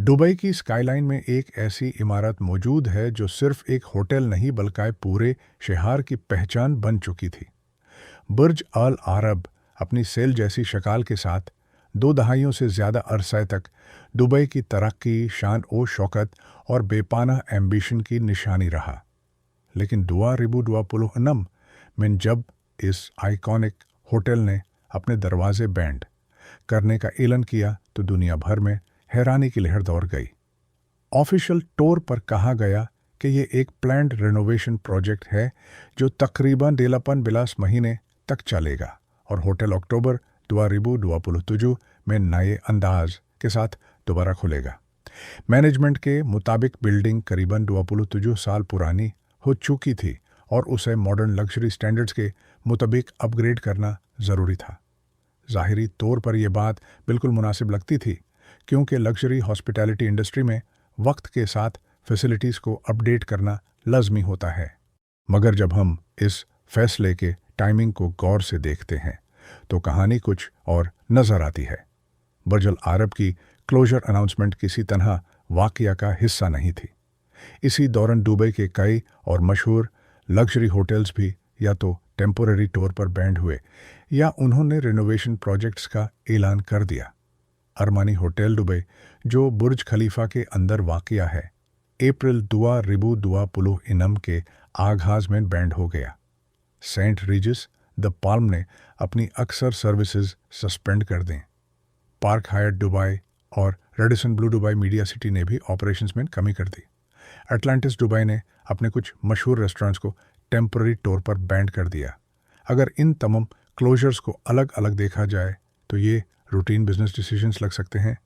Dubai की skyline में एक ऐसी इमारत मौजूद है जो सिर्फ एक होटल नहीं बल्कि पूरे शहर की पहचान बन चुकी थी। बुर्ज अल अरब अपनी सेल जैसी शक्ल के साथ 2 दहाइयों से ज़्यादा अरसे तक दुबई की तरक्की, शान ओ शौकत और बेपाना एम्बिशन की निशानी रहा। लेकिन दुआ रिबू दुआ पुलुह अनम में जब इस आइकॉनिक होटल ने अपने दरवाजे बैंड करने का ऐलान किया तो दुनिया भर में हैरानी की लहर दौड़ गई। ऑफिशियल टूर पर कहा गया कि ये एक प्लान्ड रेनोवेशन प्रोजेक्ट है जो तकरीबन 11 महीने तक चलेगा और होटल अक्टूबर दुआ रिबू दुआ पुलुह तुजू में नए अंदाज के साथ दोबारा खुलेगा। मैनेजमेंट के मुताबिक बिल्डिंग करीबन दुआ पुलुह तुजू साल पुरानी हो चुकी थी और उसे मॉडर्न लग्जरी स्टैंडर्ड्स के मुताबिक अपग्रेड करना ज़रूरी था। ज़ाहिरी तौर पर यह बात बिल्कुल मुनासिब लगती थी क्योंकि लग्जरी हॉस्पिटैलिटी इंडस्ट्री में वक्त के साथ फैसिलिटीज़ को अपडेट करना लाजमी होता है। मगर जब हम इस फैसले के टाइमिंग को गौर से देखते हैं तो कहानी कुछ और नज़र आती है। बुर्ज अल अरब की क्लोजर अनाउंसमेंट किसी तरह वाक़या का हिस्सा नहीं थी। इसी दौरान दुबई के कई और मशहूर लग्जरी होटल्स भी या तो टेम्पोररी तौर पर बैंड हुए या उन्होंने रिनोवेशन प्रोजेक्ट्स का ऐलान कर दिया। अरमानी होटल दुबई, जो बुर्ज खलीफा के अंदर वाक़या है, अप्रैल दुआ रिबू दुआ पुलुह इनम के आगाज़ में बैंड हो गया। सेंट रीजिस द पाल्म ने अपनी अक्सर सर्विसेज सस्पेंड कर दें। पार्क हायट दुबई और Radisson Blu Dubai media city ने भी ऑपरेशंस में कमी कर दी। अटलांटिस दुबई ने अपने कुछ मशहूर रेस्टोरेंट्स को टेम्पररी तौर पर बैंड कर दिया। अगर इन तमाम क्लोजर्स को अलग अलग देखा जाए तो ये रूटीन बिजनेस डिसीजंस लग सकते हैं,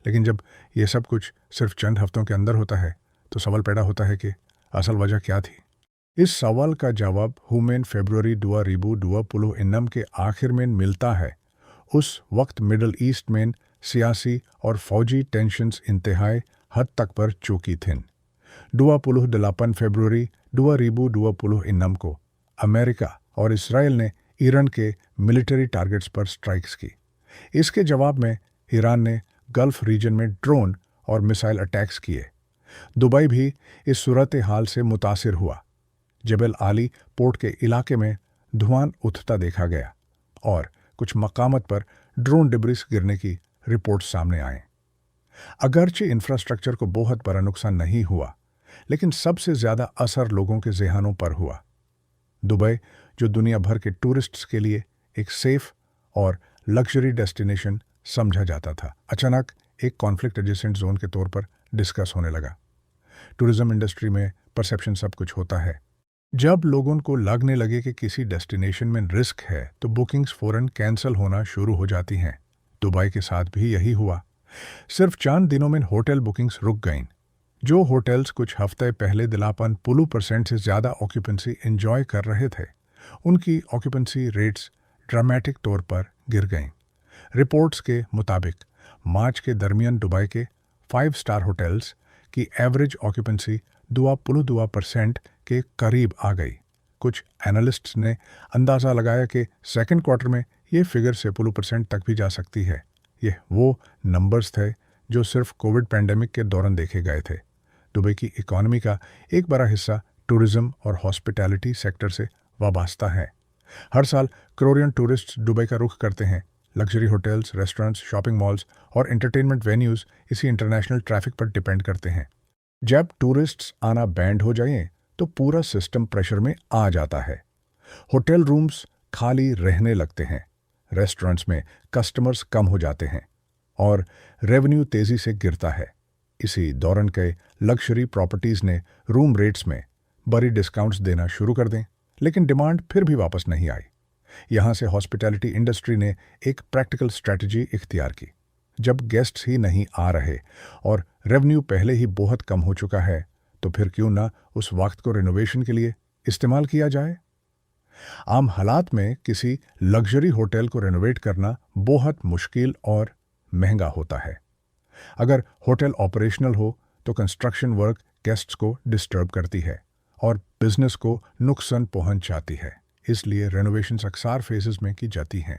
लेकिन जब ये सब कुछ सिर्फ चंद हफ्तों के अंदर होता है तो सवाल पैदा होता है कि असल वजह क्या थी। इस सवाल का जवाब हुमेन फरवरी दुआ रिबू दुआ पुलुह इनम के आखिर में मिलता है। उस वक्त मिडल ईस्ट में सियासी और फौजी टेंशन्स इंतहाई हद तक बढ़ चुकी थीं। दुआ पुलुह दिलापन फरवरी दुआ रिबू दुआ पुलुह इनम को अमेरिका और इसराइल ने ईरान के मिलिट्री टारगेट्स पर स्ट्राइक्स की। इसके जवाब में ईरान ने गल्फ रीजन में ड्रोन और मिसाइल अटैक्स किए। दुबई भी इस सूरत हाल से मुतासिर हुआ। जबल आली पोर्ट के इलाके में धुआं उठता देखा गया और कुछ मकामत पर ड्रोन डिब्रिस गिरने की रिपोर्ट्स सामने आए। अगरचे इंफ्रास्ट्रक्चर को बहुत बड़ा नुकसान नहीं हुआ, लेकिन सबसे ज़्यादा असर लोगों के ज़हनों पर हुआ। दुबई, जो दुनिया भर के टूरिस्ट्स के लिए एक सेफ और लग्जरी डेस्टिनेशन समझा जाता था, अचानक एक कॉन्फ्लिक्ट एडजेसेंट जोन के तौर पर डिस्कस होने लगा। टूरिज्म इंडस्ट्री में परसेप्शन सब कुछ होता है। जब लोगों को लगने लगे कि किसी डेस्टिनेशन में रिस्क है तो बुकिंग्स फ़ौरन कैंसिल होना शुरू हो जाती हैं। दुबई के साथ भी यही हुआ। सिर्फ चंद दिनों में होटल बुकिंग्स रुक गईं। जो होटल्स कुछ हफ्ते पहले दिलापन पुलु % से ज़्यादा ऑक्यूपेंसी एंजॉय कर रहे थे, उनकी ऑक्यूपेंसी रेट्स ड्रामेटिक तौर पर गिर गईं। रिपोर्ट्स के मुताबिक मार्च के दरमियान दुबई के 5 स्टार होटल्स की एवरेज ऑक्यूपेंसी दुआ पुलु दुआ % के करीब आ गई। कुछ एनालिस्ट्स ने अंदाज़ा लगाया कि सेकंड क्वार्टर में ये फिगर से पुलु % तक भी जा सकती है। ये वो नंबर्स थे जो सिर्फ कोविड पैंडेमिक के दौरान देखे गए थे। दुबई की इकॉनमी का एक बड़ा हिस्सा टूरिज्म और हॉस्पिटैलिटी सेक्टर से वाबस्ता है। हर साल करोड़ों टूरिस्ट दुबई का रुख करते हैं। Luxury hotels, restaurants, shopping malls और एंटरटेनमेंट वेन्यूज़ इसी इंटरनेशनल ट्रैफिक पर डिपेंड करते हैं। जब टूरिस्ट्स आना बैंड हो जाएं तो पूरा सिस्टम प्रेशर में आ जाता है। होटल रूम्स खाली रहने लगते हैं, रेस्टोरेंट्स में कस्टमर्स कम हो जाते हैं और रेवेन्यू तेज़ी से गिरता है। इसी दौरान के लग्जरी प्रॉपर्टीज़ ने रूम रेट्स में बड़ी डिस्काउंट्स देना शुरू कर दें, लेकिन डिमांड फिर भी वापस नहीं आई। यहाँ से हॉस्पिटैलिटी इंडस्ट्री ने एक प्रैक्टिकल स्ट्रैटेजी इख्तियार की। जब गेस्ट्स ही नहीं आ रहे और रेवेन्यू पहले ही बहुत कम हो चुका है, तो फिर क्यों ना उस वक्त को रिनोवेशन के लिए इस्तेमाल किया जाए। आम हालात में किसी लग्जरी होटल को रेनोवेट करना बहुत मुश्किल और महंगा होता है। अगर होटल ऑपरेशनल हो तो कंस्ट्रक्शन वर्क गेस्ट्स को डिस्टर्ब करती है और बिजनेस को नुकसान पहुंचाती है। इसलिए रेनोवेशंस अक्सर फेजेस में की जाती हैं।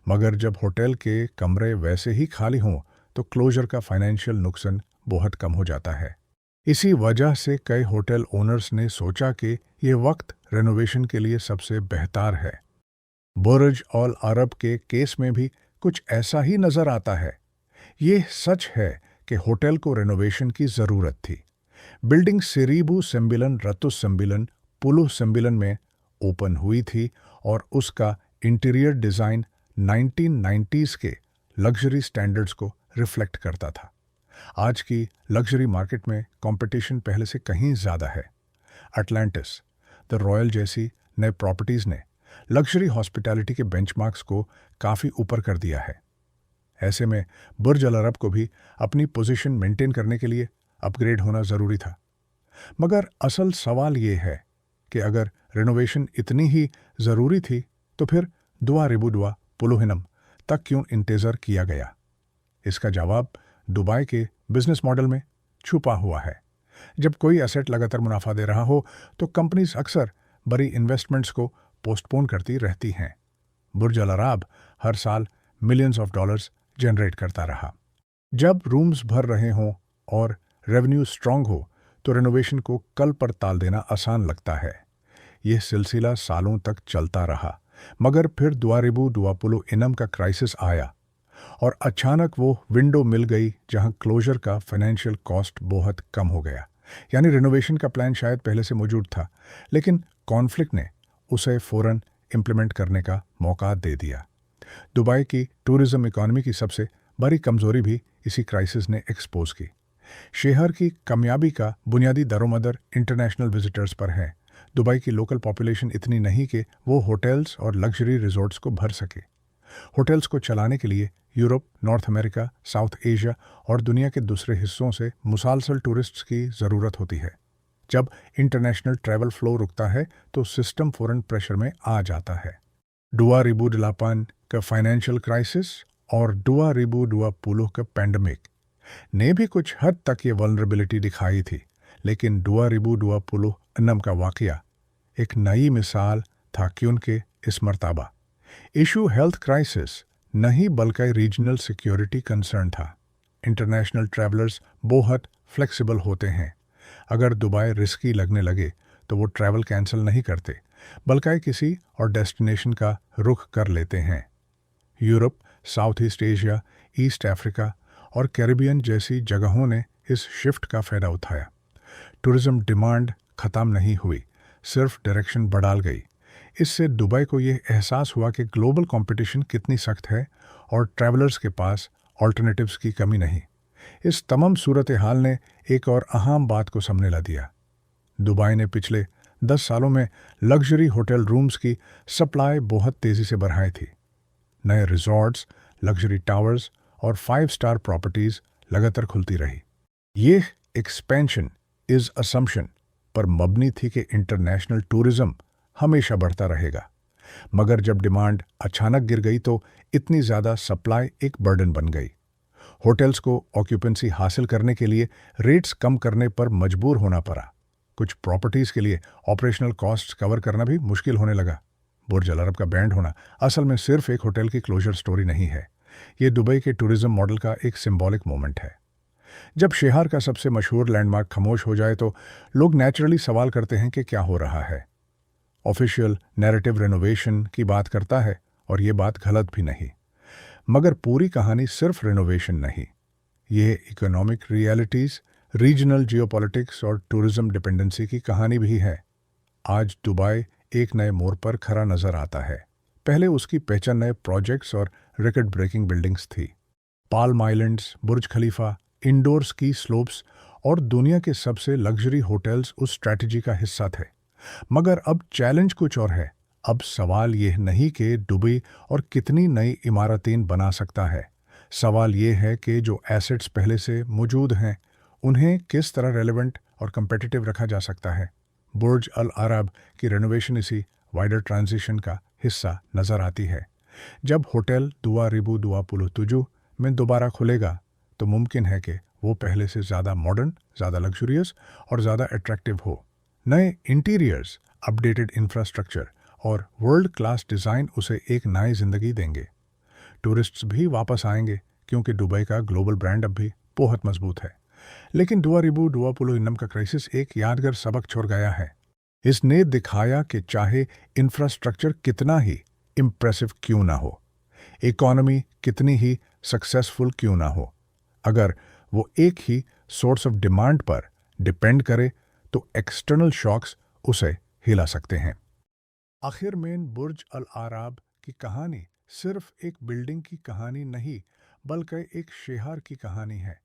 मगर जब होटल के कमरे वैसे ही खाली हों तो क्लोजर का फाइनेंशियल नुकसान बहुत कम हो जाता है। इसी वजह से कई होटल ओनर्स ने सोचा कि ये वक्त रेनोवेशन के लिए सबसे बेहतर है। बुर्ज अल अरब के केस में भी कुछ ऐसा ही नजर आता है। ये सच है कि होटल को रेनोवेशन की ज़रूरत थी। बिल्डिंग सिरीबू सेम्बिलन रतुस सेम्बिलन पुलु सेम्बिलन में ओपन हुई थी और उसका इंटीरियर डिज़ाइन 1990s के लग्जरी स्टैंडर्ड्स को रिफ्लेक्ट करता था। आज की लग्जरी मार्केट में कंपटीशन पहले से कहीं ज़्यादा है। अटलांटिस, द रॉयल जैसी नए प्रॉपर्टीज़ ने लग्जरी हॉस्पिटैलिटी के बेंचमार्क्स को काफ़ी ऊपर कर दिया है। ऐसे में बुर्ज अल अरब को भी अपनी पोजीशन मेंटेन करने के लिए अपग्रेड होना ज़रूरी था। मगर असल सवाल ये है कि अगर रेनोवेशन इतनी ही ज़रूरी थी तो फिर दुआ रिबू पुलुहिनम तक क्यों इंतज़ार किया गया? इसका जवाब दुबई के बिजनेस मॉडल में छुपा हुआ है। जब कोई एसेट लगातार मुनाफा दे रहा हो तो कंपनीज अक्सर बड़ी इन्वेस्टमेंट्स को पोस्टपोन करती रहती हैं। बुर्ज अल अरब हर साल मिलियंस ऑफ डॉलर्स जनरेट करता रहा। जब रूम्स भर रहे हों और रेवेन्यू स्ट्रांग हो तो रेनोवेशन को कल पर टाल देना आसान लगता है। यह सिलसिला सालों तक चलता रहा, मगर फिर दुआरिबू दुआपुलु इनम का क्राइसिस आया और अचानक वो विंडो मिल गई जहां क्लोजर का फाइनेंशियल कॉस्ट बहुत कम हो गया। यानी रेनोवेशन का प्लान शायद पहले से मौजूद था, लेकिन कॉन्फ्लिक्ट ने उसे फ़ौरन इम्प्लीमेंट करने का मौका दे दिया। दुबई की टूरिज्म इकॉनमी की सबसे बड़ी कमजोरी भी इसी क्राइसिस ने एक्सपोज की। शहर की कामयाबी का बुनियादी दारोमदार इंटरनेशनल विजिटर्स पर है। दुबई की लोकल पॉपुलेशन इतनी नहीं कि वो होटल्स और लग्जरी रिजॉर्ट्स को भर सके। होटल्स को चलाने के लिए Europe, north America, south Asia और दुनिया के दूसरे हिस्सों से मुसलसल टूरिस्ट्स की ज़रूरत होती है। जब इंटरनेशनल ट्रैवल फ्लो रुकता है तो सिस्टम फ़ौरन प्रेशर में आ जाता है। दुआ रिबू डिलापान का फाइनेंशियल क्राइसिस और दुआ रिबू दुआ पुलु का पैंडमिक ने भी कुछ हद तक ये वल्नरेबिलिटी दिखाई थी, लेकिन दुआ रिबू दुआ पुलु अन्नम का वाक़या एक नई मिसाल था कि उनके इस मर्तबा इशू हेल्थ क्राइसिस नहीं बल्कि रीजनल सिक्योरिटी कंसर्न था। इंटरनेशनल ट्रैवलर्स बहुत फ्लेक्सिबल होते हैं। अगर दुबई रिस्की लगने लगे तो वो ट्रैवल कैंसिल नहीं करते, बल्कि किसी और डेस्टिनेशन का रुख कर लेते हैं। Europe, south east Asia, east Africa और कैरिबियन जैसी जगहों ने इस शिफ्ट का फ़ायदा उठाया। टूरिज्म डिमांड ख़त्म नहीं हुई, सिर्फ डायरेक्शन बढ़ाल गई। इससे दुबई को यह एहसास हुआ कि ग्लोबल कंपटीशन कितनी सख्त है और ट्रैवलर्स के पास ऑल्टरनेटिव्स की कमी नहीं। इस तमाम सूरत हाल ने एक और अहम बात को सामने ला दिया। दुबई ने पिछले 10 सालों में लग्जरी होटल रूम्स की सप्लाई बहुत तेज़ी से बढ़ाई थी। नए रिजॉर्ट्स, लग्जरी टावर्स और 5 स्टार प्रॉपर्टीज़ लगातार खुलती रही। ये एक्सपेंशन इस असम्पशन पर मबनी थी कि इंटरनेशनल टूरिज्म हमेशा बढ़ता रहेगा। मगर जब डिमांड अचानक गिर गई तो इतनी ज़्यादा सप्लाई एक बर्डन बन गई। होटल्स को ऑक्यूपेंसी हासिल करने के लिए रेट्स कम करने पर मजबूर होना पड़ा। कुछ प्रॉपर्टीज़ के लिए ऑपरेशनल कॉस्ट्स कवर करना भी मुश्किल होने लगा। बुर्ज अल अरब का बैंड होना असल में सिर्फ एक होटल की क्लोजर स्टोरी नहीं है, ये दुबई के टूरिज्म मॉडल का एक सिंबॉलिक मोमेंट है। जब शहर का सबसे मशहूर लैंडमार्क खामोश हो जाए तो लोग नेचुरली सवाल करते हैं कि क्या हो रहा है। ऑफिशियल नैरेटिव रेनोवेशन की बात करता है और ये बात गलत भी नहीं, मगर पूरी कहानी सिर्फ रेनोवेशन नहीं, ये इकोनॉमिक रियलिटीज़, रीजनल जियोपॉलिटिक्स और टूरिज्म डिपेंडेंसी की कहानी भी है। आज दुबई एक नए मोड़ पर खड़ा नजर आता है। पहले उसकी पहचान नए प्रोजेक्ट्स और रिकॉर्ड ब्रेकिंग बिल्डिंग्स थी। पाल्म आइलैंड्स, बुर्ज खलीफा, इंडोर स्की स्लोप्स और दुनिया के सबसे लग्जरी होटल्स उस स्ट्रैटेजी का हिस्सा थे। मगर अब चैलेंज कुछ और है। अब सवाल यह नहीं कि दुबई और कितनी नई इमारतें बना सकता है। सवाल यह है कि जो एसेट्स पहले से मौजूद हैं उन्हें किस तरह रेलेवेंट और कम्पिटिटिव रखा जा सकता है। बुर्ज अल अरब की रेनोवेशन इसी वाइडर ट्रांजिशन का हिस्सा नज़र आती है। जब होटल दुआ रिबू दुआ पुलु तुजू में दोबारा खुलेगा तो मुमकिन है कि वो पहले से ज़्यादा मॉडर्न, ज़्यादा लग्जरियस और ज़्यादा अट्रैक्टिव हो। नए इंटीरियर्स, अपडेटेड इंफ्रास्ट्रक्चर और वर्ल्ड क्लास डिज़ाइन उसे एक नई ज़िंदगी देंगे। टूरिस्ट्स भी वापस आएंगे क्योंकि दुबई का ग्लोबल ब्रांड अब भी बहुत मजबूत है। लेकिन दुआ रिबू दुआ पुलो इनम का क्राइसिस एक यादगार सबक छोड़ गया है। इसने दिखाया कि चाहे इंफ्रास्ट्रक्चर कितना ही इम्प्रेसिव क्यों ना हो, इकोनॉमी कितनी ही सक्सेसफुल क्यों ना हो, अगर वो एक ही सोर्स ऑफ डिमांड पर डिपेंड करे तो एक्सटर्नल शॉक्स उसे हिला सकते हैं। आखिर में बुर्ज अल आराब की कहानी सिर्फ एक बिल्डिंग की कहानी नहीं, बल्कि एक शहर की कहानी है।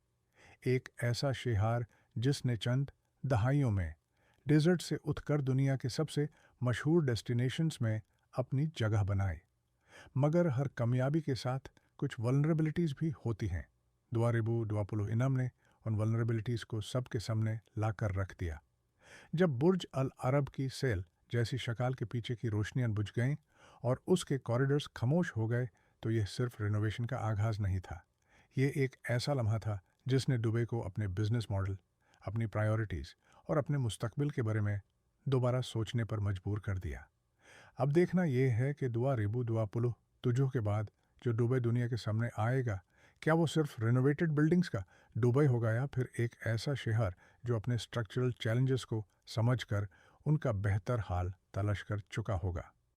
एक ऐसा शहर जिसने चंद दहाइयों में डेजर्ट से उठकर दुनिया के सबसे मशहूर डेस्टिनेशंस में अपनी जगह बनाई। मगर हर कामयाबी के साथ कुछ वल्नरेबिलिटीज़ भी होती हैं। दुआ रिबू दुआ पुलो इनम ने उन वल्नरेबिलिटीज़ को सबके सामने लाकर रख दिया। जब बुर्ज अल अरब की सेल जैसी शकाल के पीछे की रोशनियां बुझ गईं और उसके कॉरिडोर्स खामोश हो गए, तो यह सिर्फ रिनोवेशन का आगाज़ नहीं था। ये एक ऐसा लम्हा था जिसने दुबई को अपने बिजनेस मॉडल, अपनी प्रायोरिटीज़ और अपने मुस्तकबिल के बारे में दोबारा सोचने पर मजबूर कर दिया। अब देखना यह है कि दुआ रिबू दुआ पुलु तुजो के बाद जो दुबई दुनिया के सामने आएगा, क्या वो सिर्फ रेनोवेटेड बिल्डिंग्स का दुबई होगा या फिर एक ऐसा शहर जो अपने स्ट्रक्चरल चैलेंजेस को समझकर उनका बेहतर हाल तलाश कर चुका होगा।